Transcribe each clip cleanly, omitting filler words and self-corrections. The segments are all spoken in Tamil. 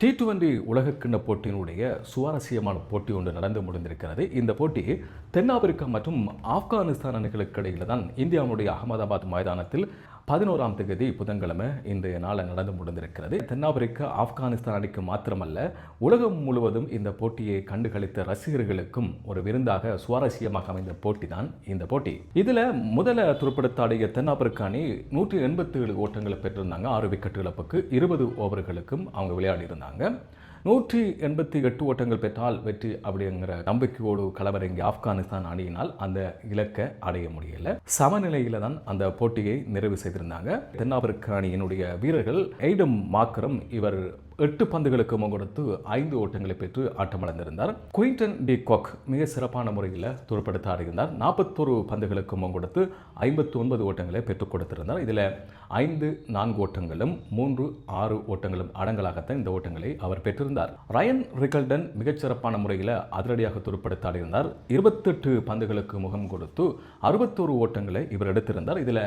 T20 உலகக்கிண்ண போட்டியினுடைய சுவாரஸ்யமான போட்டி ஒன்று நடந்து முடிந்திருக்கிறது. இந்த போட்டி தென்னாப்பிரிக்கா மற்றும் ஆப்கானிஸ்தான் அணிகளுக்கு இடையில் தான் இந்தியாவுடைய அகமதாபாத் மைதானத்தில் 11ஆம் தேதி புதன்கிழமை இன்றைய நாளில் நடந்து முடிந்திருக்கிறது. தென்னாப்பிரிக்கா ஆப்கானிஸ்தான் அணிக்கு மாத்திரமல்ல, உலகம் முழுவதும் இந்த போட்டியை கண்டுகளித்த ரசிகர்களுக்கும் ஒரு விருந்தாக சுவாரஸ்யமாக அமைந்த போட்டி தான் இந்த போட்டி. இதில் முதல துருப்படுத்தாடிய தென்னாப்பிரிக்கா அணி 187 ஓட்டங்களை பெற்றிருந்தாங்க. 6 விக்கெட் இழப்புக்கு 20 ஓவர்களுக்கும் அவங்க விளையாடி இருந்தாங்க. 188 ஓட்டங்கள் பெற்றால் வெற்றி அப்படிங்கிற நம்பிக்கையோடு களமிறங்கி ஆப்கானிஸ்தான் அணியினால் அந்த இலக்கை அடைய முடியல. சமநிலையில தான் அந்த போட்டியை நிறைவு செய்திருந்தாங்க. தென்னாப்பிரிக்க அணியினுடைய வீரர்கள் எய்டம் மாக்கரம் இவர் 8 பந்துகளுக்கு முகொடுத்து 5 ஓட்டங்களை பெற்று ஆட்டமிழந்திருந்தார். குயின்டன் டி காக் மிக சிறப்பான முறையில் துருப்படுத்த ஆடியிருந்தார். 41 பந்துகளுக்கு முகொடுத்து 59 ஓட்டங்களை பெற்றுக் கொடுத்திருந்தார். இதில் 5 4 ஓட்டங்களும் 3 6 ஓட்டங்களும் அடங்கலாகத்தான் இந்த ஓட்டங்களை அவர் பெற்றிருந்தார். ரயன் ரிகல்டன் மிகச்சிறப்பான முறையில் அதிரடியாக துருப்படுத்த ஆடியிருந்தார். 28 பந்துகளுக்கு முகம் கொடுத்து 61 ஓட்டங்களை இவர் எடுத்திருந்தார். இதில்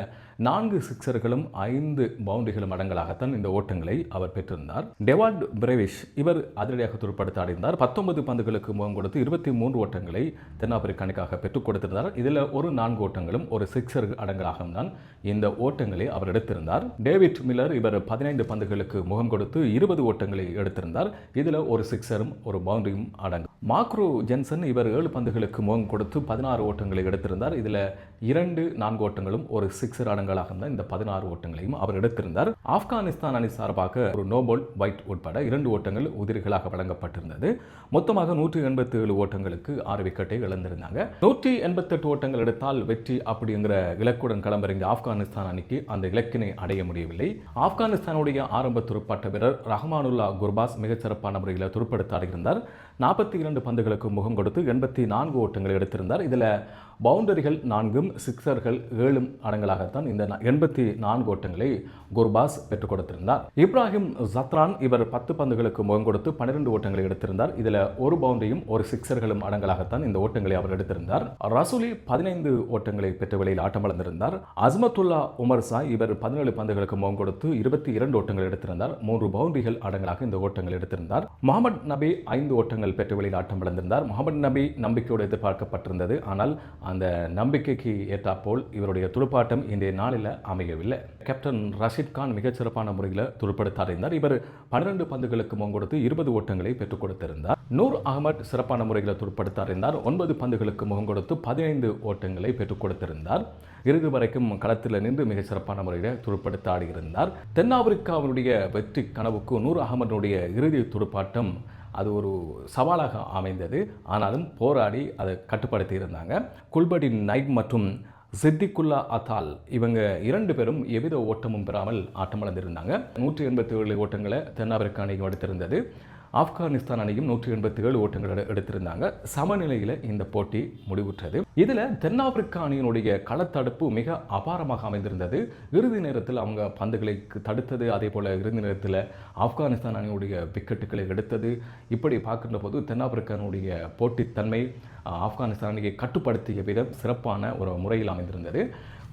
4 சிக்சர்களும் 5 பவுண்டரிகளும் அடங்கலாகத்தான் இந்த ஓட்டங்களை அவர் பெற்றிருந்தார். டெவால்ட் பிரேவிஷ் இவர் அதிரடியாக துருப்படுத்த ஆடியிருந்தார். 19 பந்துகளுக்கு முகம் கொடுத்து 23 ஓட்டங்களை தென்னாப்பிரிக்க அணிக்காக பெற்றுக் கொடுத்திருந்தார். இதில் ஒரு 4 ஓட்டங்களும் ஒரு சிக்சர் அடங்கலாக தான் இந்த ஓட்டங்களை அவர் எடுத்திருந்தார். டேவிட் மில்லர் இவர் 15 பந்துகளுக்கு முகம் கொடுத்து 20 ஓட்டங்களை எடுத்திருந்தார். இதில் ஒரு சிக்சரும் ஒரு பவுண்டரியும் அடங்கும். மாக்ரோ ஜென்சன் இவர் 7 பந்துகளுக்கு முகம் கொடுத்து 16 ஓட்டங்களை எடுத்திருந்தார். இதில் 2 4 ஓட்டங்களும் ஒரு சிக்சர் அடங்கலாக தான் இந்த 16 ஓட்டங்களையும் அவர் எடுத்திருந்தார். ஆப்கானிஸ்தான் அணி சார்பாக ஒரு நோபல் வைட் உட்பட 2 ஓட்டங்கள் உதிரிகளாக வழங்கப்பட்டிருந்தது. மொத்தமாக 187 ஓட்டங்களுக்கு 6 விக்கெட்டை இழந்திருந்தாங்க. 188 ஓட்டங்கள் எடுத்தால் வெற்றி அப்படிங்கிற இலக்குடன் களமிறங்கிய ஆப்கானிஸ்தான் அணிக்கு அந்த இலக்கினை அடைய முடியவில்லை. ஆப்கானிஸ்தானுடைய ஆரம்ப துடுப்பாட்ட வீரர் ரஹ்மானுல்லா குர்பாஸ் மிகச்சிறப்பான முறையில் துடுப்படுத்த ஆடியிருந்தார். 42 பந்துகளுக்கு முகம் கொடுத்து 84 ஓட்டங்களை எடுத்திருந்தார். இதில் பவுண்டரிகள் 4 சிக்சர்கள் 7 அடங்கலாகத்தான் இந்த 84 ஓட்டங்களை குர்பாஸ் பெற்றுக் கொடுத்திருந்தார். இப்ராஹிம் ஜத்ரான் இவர் 10 பந்துகளுக்கு முகம் கொடுத்து 12 ஓட்டங்களை எடுத்திருந்தார். இதில் ஒரு பவுண்டரியும் ஒரு சிக்சர்களும் அடங்கலாகத்தான் இந்த ஓட்டங்களை அவர் எடுத்திருந்தார். ரசூலி 15 ஓட்டங்களை பெற்ற வேளையில் ஆட்டமிழந்திருந்தார். அஸ்மத்துல்லா உமர் சாய் இவர் 17 பந்துகளுக்கு முகம் கொடுத்து 22 ஓட்டங்கள் எடுத்திருந்தார். 3 பவுண்டரிகள் அடங்கலாக இந்த ஓட்டங்கள் எடுத்திருந்தார். முகமது நபி 5 ஓட்டங்கள் பெற்ற வேளையில் ஆட்டமிழந்திருந்தார். முகமது நபி நம்பிக்கையோடு எதிர்பார்க்கப்பட்டிருந்தது. ஆனால் அந்த நம்பிக்கைக்கு ஏற்றாப்போல் இவருடைய துடுப்பாட்டம் இன்றைய நாளில் அமையவில்லை. கேப்டன் ரஷீத் கான் மிகச்சிறப்பான முறையில் துடுப்படுத்த ஆடியிருந்தார். இவர் 12 பந்துகளுக்கு முகம் கொடுத்து 20 ஓட்டங்களை பெற்றுக் கொடுத்திருந்தார். நூர் அகமட் சிறப்பான முறையில் துடுப்படுத்த ஆடியிருந்தார். 9 பந்துகளுக்கு முகம் கொடுத்து 15 ஓட்டங்களை பெற்றுக் கொடுத்திருந்தார். இறுதி வரைக்கும் களத்தில் நின்று மிக சிறப்பான முறையில் துடுப்படுத்த ஆடியிருந்தார். தென்னாப்பிரிக்காவினுடைய வெற்றி கனவுக்கு நூர் அகமதுடைய இறுதி துடுப்பாட்டம் அது ஒரு சவாலாக அமைந்தது. ஆனாலும் போராடி அதை கட்டுப்படுத்தி இருந்தாங்க. குல்படி நைட் மற்றும் சித்திகுல்லா அத்தால் இவங்க 2 பேரும் எவ்வித ஓட்டமும் பெறாமல் ஆட்டமிழந்திருந்தாங்க. 187 ஓட்டங்களை தென்னாப்பிரிக்க அணியும் எடுத்திருந்தது. ஆப்கானிஸ்தான் அணியும் 187 ஓட்டங்கள் எடுத்திருந்தாங்க. சமநிலையில் இந்த போட்டி முடிவுற்றது. இதில் தென்னாப்பிரிக்கா அணியினுடைய களத்தடுப்பு மிக அபாரமாக அமைந்திருந்தது. இறுதி நேரத்தில் அவங்க பந்துகளை தடுத்தது, அதே போல் இறுதி நேரத்தில் ஆப்கானிஸ்தான் அணியுடைய விக்கெட்டுகளை எடுத்தது. இப்படி பார்க்கின்ற போது தென்னாப்பிரிக்கானுடைய போட்டித்தன்மை ஆப்கானிஸ்தான் அணியை கட்டுப்படுத்திய விதம் சிறப்பான ஒரு முறையில் அமைந்திருந்தது.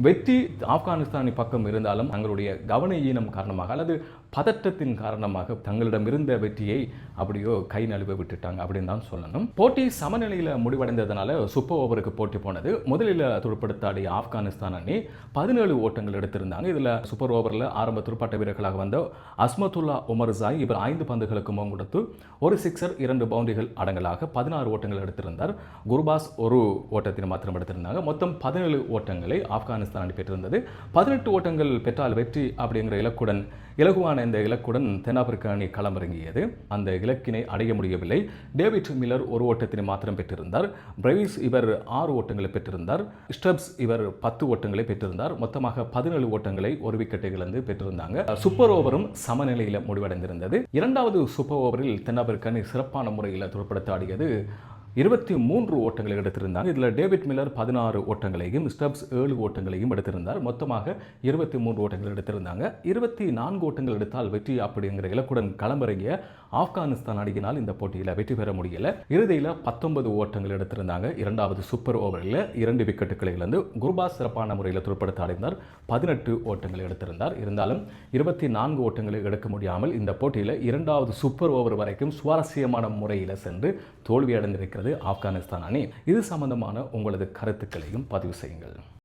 வெற்றி ஆப்கானிஸ்தானி பக்கம் இருந்தாலும் தங்களுடைய கவன ஈனம் காரணமாக அல்லது பதட்டத்தின் காரணமாக தங்களிடம் இருந்த வெற்றியை அப்படியோ கை நழுவ விட்டுட்டாங்க அப்படின்னு தான் சொல்லணும். போட்டி சமநிலையில் முடிவடைந்ததுனால சூப்பர் ஓவருக்கு போட்டி போனது. முதலில் துடுப்படுத்தாடிய ஆப்கானிஸ்தான் அணி 17 ஓட்டங்கள் எடுத்திருந்தாங்க. இதில் சூப்பர் ஓவரில் ஆரம்ப துடுப்பாட்ட வீரர்களாக வந்த அஸ்மத்துல்லா உமர் சாய் இவர் 5 பந்துகளுக்கு முகம் கொடுத்து ஒரு சிக்சர் 2 பவுண்டரிகள் அடங்கலாக 16 ஓட்டங்கள் எடுத்திருந்தார். குர்பாஸ் ஒரு ஓட்டத்தினை மாத்திரம் எடுத்திருந்தாங்க. மொத்தம் 17 ஓட்டங்களை ஆப்கானிஸ்தான் அணி பெற்றிருந்தது. 18 ஓட்டங்கள் பெற்றால் வெற்றி அப்படிங்கிற இலக்குடன் இலகுவான இந்த இலக்குடன் தென்னாப்பிரிக்க அணி களமிறங்கியது. அந்த இலக்கினை அடைய முடியவில்லை. டேவிட் மில்லர் ஒரு ஓட்டத்தினை மாத்திரம் பெற்றிருந்தார். பிரேவிஸ் இவர் 6 ஓட்டங்களை பெற்றிருந்தார். ஸ்டப்ஸ் இவர் 10 ஓட்டங்களை பெற்றிருந்தார். மொத்தமாக 17 ஓட்டங்களை ஒரு விக்கெட்டை இழந்து பெற்றிருந்தாங்க. சூப்பர் ஓவரும் சமநிலையில் முடிவடைந்திருந்தது. இரண்டாவது சூப்பர் ஓவரில் தென்னாப்பிரிக்க அணி சிறப்பான முறையில் துடுப்படுத்த ஆடியது. 23 ஓட்டங்களை எடுத்திருந்தாங்க. இதில் டேவிட் மில்லர் 16 ஓட்டங்களையும் ஸ்டப்ஸ் 7 ஓட்டங்களையும் எடுத்திருந்தார். மொத்தமாக 23 ஓட்டங்கள் எடுத்திருந்தாங்க. 24 ஓட்டங்கள் எடுத்தால் வெற்றி அப்படிங்கிற இலக்குடன் களமிறங்கிய ஆப்கானிஸ்தான் அணியினால் இந்த போட்டியில் வெற்றி பெற முடியல. இறுதியில் 19 ஓட்டங்கள் எடுத்திருந்தாங்க. இரண்டாவது சூப்பர் ஓவரில் 2 விக்கெட்டுகளை இழந்து குர்பாஸ் சிறப்பான முறையில் துடுப்படுத்த அடைந்தார். 18 ஓட்டங்கள் எடுத்திருந்தார். இருந்தாலும் 24 ஓட்டங்களை எடுக்க முடியாமல் இந்த போட்டியில் இரண்டாவது சூப்பர் ஓவர் வரைக்கும் சுவாரஸ்யமான முறையில் சென்று தோல்வியடைந்திருக்கிறது ஆப்கானிஸ்தான் அணி. இது சம்பந்தமான உங்களது கருத்துக்களையும் பதிவு செய்யுங்கள்.